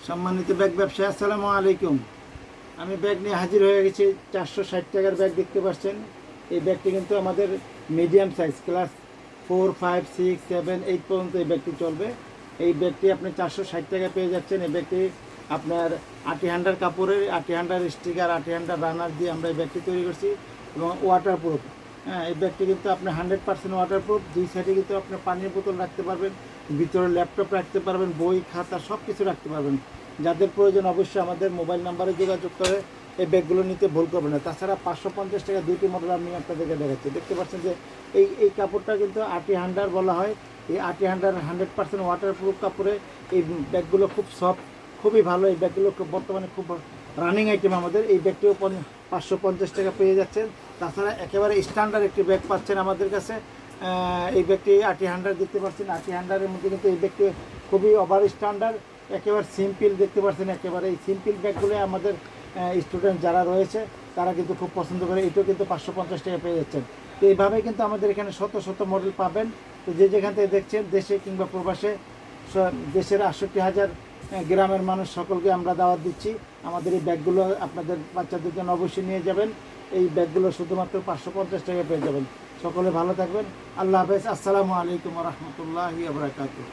সম্মানিত ব্যাগ ব্যবসায়ী, আসসালামু আলাইকুম। আমি ব্যাগ নিয়ে হাজির হয়ে গেছি। 460 টাকার ব্যাগ দেখতে পাচ্ছেন। এই ব্যাগটি কিন্তু আমাদের মিডিয়াম সাইজ, ক্লাস 4, 5, 6, 7, 8 পর্যন্ত এই ব্যাগটি চলবে। এই ব্যাগটি আপনি 460 টাকা পেয়ে যাচ্ছেন। এই ব্যাগটি আপনার আটি হান্ডার কাপড়ের, আটি হান্ডার স্টিকার, আটি হান্ডার রানার দিয়ে আমরা এই ব্যাগটি তৈরি করছি এবং ওয়াটারপ্রুফ। হ্যাঁ, এই ব্যাগটি কিন্তু আপনি 100% ওয়াটারপ্রুফ। দুই সাইডে কিন্তু আপনি পানির বোতল রাখতে পারবেন, ভিতরে ল্যাপটপ রাখতে পারবেন, বই খাতা সব কিছু রাখতে পারবেন। যাদের প্রয়োজন অবশ্যই আমাদের মোবাইল নাম্বারে যোগাযোগ করে এই ব্যাগগুলো নিতে ভুল করবেন না। তাছাড়া 550 টাকা দুইটি মডেল আমি আপনাদেরকে দেখাচ্ছি। দেখতে পাচ্ছেন যে এই কাপড়টা কিন্তু আটি হান্ডার বলা হয়। এই আটি হান্ডার 100% ওয়াটারপ্রুফ কাপড়ে এই ব্যাগগুলো খুব সফট, খুবই ভালো। এই ব্যাগগুলো বর্তমানে খুব রানিং আইটেম আমাদের। এই ব্যাগটিও 550 টাকা পেয়ে যাচ্ছেন। তাছাড়া একেবারে স্ট্যান্ডার্ড একটি ব্যাগ পাচ্ছেন আমাদের কাছে। এই ব্যাগটি আটি হান্ডার দেখতে পাচ্ছেন। আটি হান্ডারের মধ্যে কিন্তু এই ব্যাগটি খুবই ওভার স্ট্যান্ডার্ড, একেবারে সিম্পল দেখতে পাচ্ছেন। একেবারে এই সিম্পল ব্যাগগুলো আমাদের স্টুডেন্ট যারা রয়েছে তারা কিন্তু খুব পছন্দ করে। এটাও কিন্তু 550 টাকা পেয়ে যাচ্ছেন। তো এইভাবেই কিন্তু আমাদের এখানে শত শত মডেল পাবেন। তো যে যেখান থেকে দেখছেন, দেশে কিংবা প্রবাসে, দেশের 68,000 গ্রামের মানুষ সকলকে আমরা দাওয়াত দিচ্ছি। আমাদের এই ব্যাগগুলো আপনাদের বাচ্চাদের জন্য অবশ্যই নিয়ে যাবেন। এই ব্যাগগুলো শুধুমাত্র 550 টাকা পেয়ে যাবেন। সকলে ভালো থাকবেন। আল্লাহ হাফেজ। আসসালামু আলাইকুম ওয়া রাহমাতুল্লাহি ওয়া বারাকাতুহু।